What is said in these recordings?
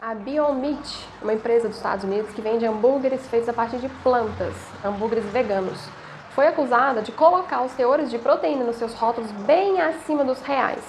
A Beyond Meat, uma empresa dos Estados Unidos que vende hambúrgueres feitos a partir de plantas, hambúrgueres veganos, foi acusada de colocar os teores de proteína nos seus rótulos bem acima dos reais.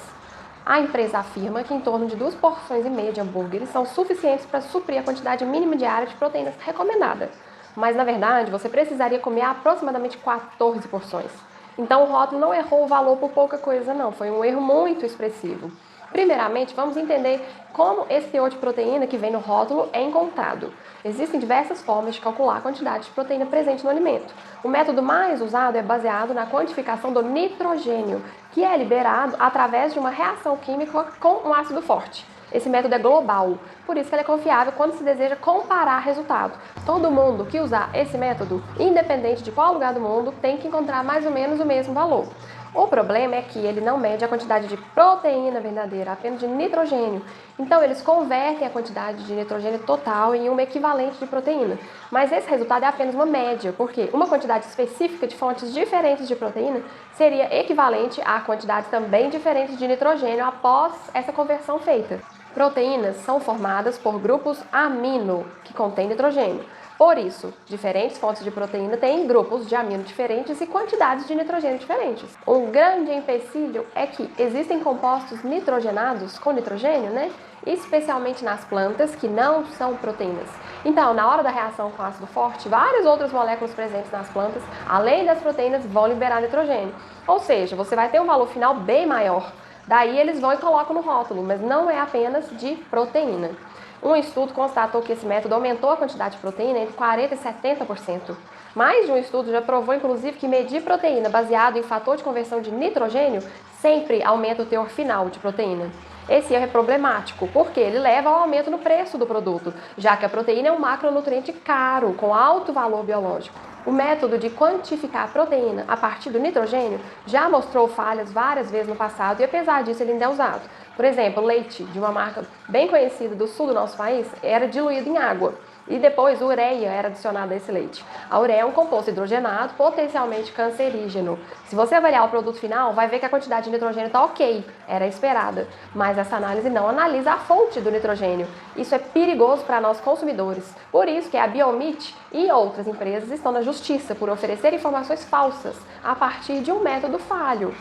A empresa afirma que em torno de 2,5 porções de hambúrgueres são suficientes para suprir a quantidade mínima diária de proteínas recomendada. Mas, na verdade, você precisaria comer aproximadamente 14 porções. Então, o rótulo não errou o valor por pouca coisa, não. Foi um erro muito expressivo. Primeiramente, vamos entender como esse teor de proteína que vem no rótulo é encontrado. Existem diversas formas de calcular a quantidade de proteína presente no alimento. O método mais usado é baseado na quantificação do nitrogênio, que é liberado através de uma reação química com um ácido forte. Esse método é global, por isso que ele é confiável quando se deseja comparar resultado. Todo mundo que usar esse método, independente de qual lugar do mundo, tem que encontrar mais ou menos o mesmo valor. O problema é que ele não mede a quantidade de proteína verdadeira, apenas de nitrogênio. Então, eles convertem a quantidade de nitrogênio total em uma equivalente de proteína. Mas esse resultado é apenas uma média, porque uma quantidade específica de fontes diferentes de proteína seria equivalente a quantidades também diferentes de nitrogênio após essa conversão feita. Proteínas são formadas por grupos amino, que contêm nitrogênio. Por isso, diferentes fontes de proteína têm grupos de amino diferentes e quantidades de nitrogênio diferentes. Um grande empecilho é que existem compostos nitrogenados com nitrogênio, especialmente nas plantas, que não são proteínas. Então, na hora da reação com ácido forte, várias outras moléculas presentes nas plantas, além das proteínas, vão liberar nitrogênio. Ou seja, você vai ter um valor final bem maior. Daí eles vão e colocam no rótulo, mas não é apenas de proteína. Um estudo constatou que esse método aumentou a quantidade de proteína entre 40% e 70%. Mais de um estudo já provou, inclusive, que medir proteína baseado em fator de conversão de nitrogênio sempre aumenta o teor final de proteína. Esse erro é problemático, porque ele leva ao aumento no preço do produto, já que a proteína é um macronutriente caro, com alto valor biológico. O método de quantificar a proteína a partir do nitrogênio já mostrou falhas várias vezes no passado e, apesar disso, ele ainda é usado. Por exemplo, leite de uma marca bem conhecida do sul do nosso país era diluído em água e depois ureia era adicionada a esse leite. A ureia é um composto hidrogenado potencialmente cancerígeno. Se você avaliar o produto final, vai ver que a quantidade de nitrogênio está ok, era esperada, mas essa análise não analisa a fonte do nitrogênio. Isso é perigoso para nós consumidores. Por isso que a Beyond Meat e outras empresas estão na justiça por oferecer informações falsas a partir de um método falho.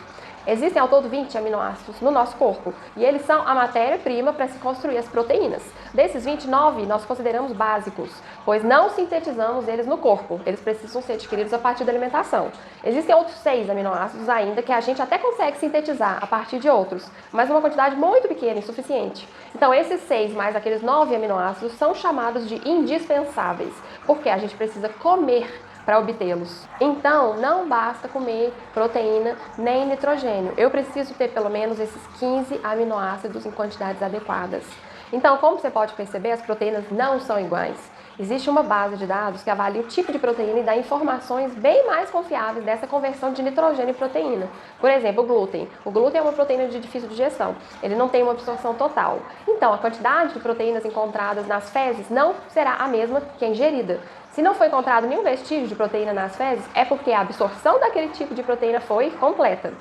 Existem ao todo 20 aminoácidos no nosso corpo e eles são a matéria-prima para se construir as proteínas. Desses 29, nós consideramos básicos, pois não sintetizamos eles no corpo, eles precisam ser adquiridos a partir da alimentação. Existem outros 6 aminoácidos ainda que a gente até consegue sintetizar a partir de outros, mas uma quantidade muito pequena, insuficiente. Então esses 6 mais aqueles 9 aminoácidos são chamados de indispensáveis, porque a gente precisa comer para obtê-los. Então, não basta comer proteína nem nitrogênio. Eu preciso ter pelo menos esses 15 aminoácidos em quantidades adequadas. Então, como você pode perceber, as proteínas não são iguais. Existe uma base de dados que avalia o tipo de proteína e dá informações bem mais confiáveis dessa conversão de nitrogênio em proteína. Por exemplo, o glúten. O glúten é uma proteína de difícil digestão. Ele não tem uma absorção total. Então, a quantidade de proteínas encontradas nas fezes não será a mesma que a ingerida. Se não foi encontrado nenhum vestígio de proteína nas fezes, é porque a absorção daquele tipo de proteína foi completa.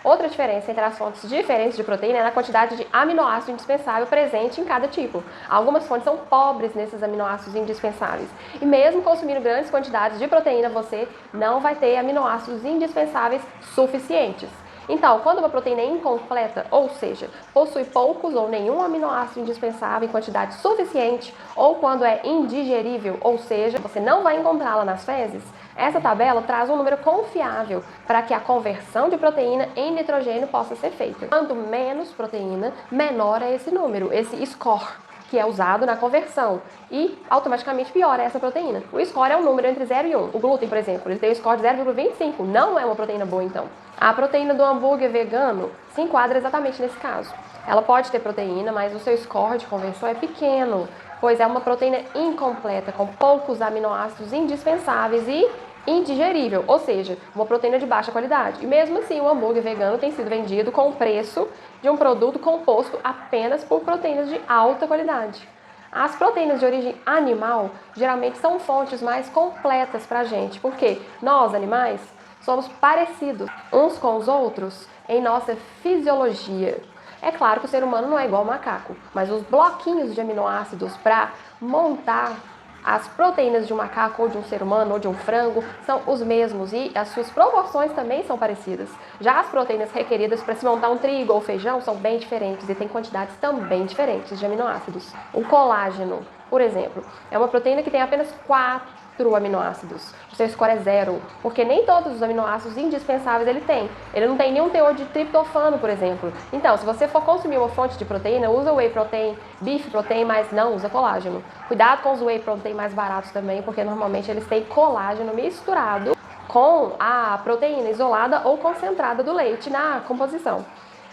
Outra diferença entre as fontes diferentes de proteína é na quantidade de aminoácido indispensável presente em cada tipo. Algumas fontes são pobres nesses aminoácidos indispensáveis. E mesmo consumindo grandes quantidades de proteína, você não vai ter aminoácidos indispensáveis suficientes. Então, quando uma proteína é incompleta, ou seja, possui poucos ou nenhum aminoácido indispensável em quantidade suficiente, ou quando é indigerível, ou seja, você não vai encontrá-la nas fezes, essa tabela traz um número confiável para que a conversão de proteína em nitrogênio possa ser feita. Quanto menos proteína, menor é esse número, esse score, que é usado na conversão e automaticamente piora essa proteína. O score é um número entre 0 e 1. O glúten, por exemplo, ele tem um score de 0,25, não é uma proteína boa então. A proteína do hambúrguer vegano se enquadra exatamente nesse caso. Ela pode ter proteína, mas o seu score de conversão é pequeno, pois é uma proteína incompleta, com poucos aminoácidos indispensáveis e indigerível, ou seja, uma proteína de baixa qualidade. E mesmo assim, o hambúrguer vegano tem sido vendido com o preço de um produto composto apenas por proteínas de alta qualidade. As proteínas de origem animal geralmente são fontes mais completas para a gente, porque nós, animais, somos parecidos uns com os outros em nossa fisiologia. É claro que o ser humano não é igual ao macaco, mas os bloquinhos de aminoácidos para montar as proteínas de um macaco ou de um ser humano ou de um frango são os mesmos e as suas proporções também são parecidas. Já as proteínas requeridas para se montar um trigo ou feijão são bem diferentes e têm quantidades também diferentes de aminoácidos. O colágeno, por exemplo, é uma proteína que tem apenas 4 aminoácidos. O seu score é 0, porque nem todos os aminoácidos indispensáveis ele tem. Ele não tem nenhum teor de triptofano, por exemplo. Então, se você for consumir uma fonte de proteína, usa whey protein, beef protein, mas não usa colágeno. Cuidado com os whey protein mais baratos também, porque normalmente eles têm colágeno misturado com a proteína isolada ou concentrada do leite na composição.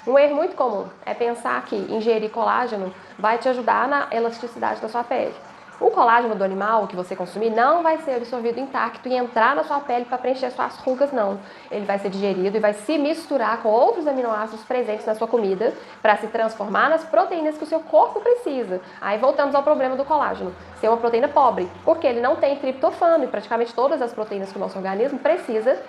Um erro muito comum é pensar que ingerir colágeno vai te ajudar na elasticidade da sua pele. O colágeno do animal que você consumir não vai ser absorvido intacto e entrar na sua pele para preencher suas rugas, não. Ele vai ser digerido e vai se misturar com outros aminoácidos presentes na sua comida para se transformar nas proteínas que o seu corpo precisa. Aí voltamos ao problema do colágeno, ser uma proteína pobre, porque ele não tem triptofano e praticamente todas as proteínas que o nosso organismo precisa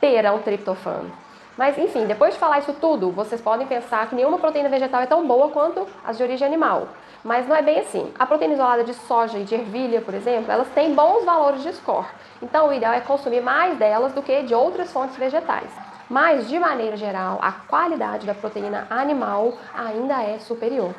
terão triptofano. Mas, enfim, depois de falar isso tudo, vocês podem pensar que nenhuma proteína vegetal é tão boa quanto as de origem animal. Mas não é bem assim. A proteína isolada de soja e de ervilha, por exemplo, elas têm bons valores de score. Então, o ideal é consumir mais delas do que de outras fontes vegetais. Mas, de maneira geral, a qualidade da proteína animal ainda é superior.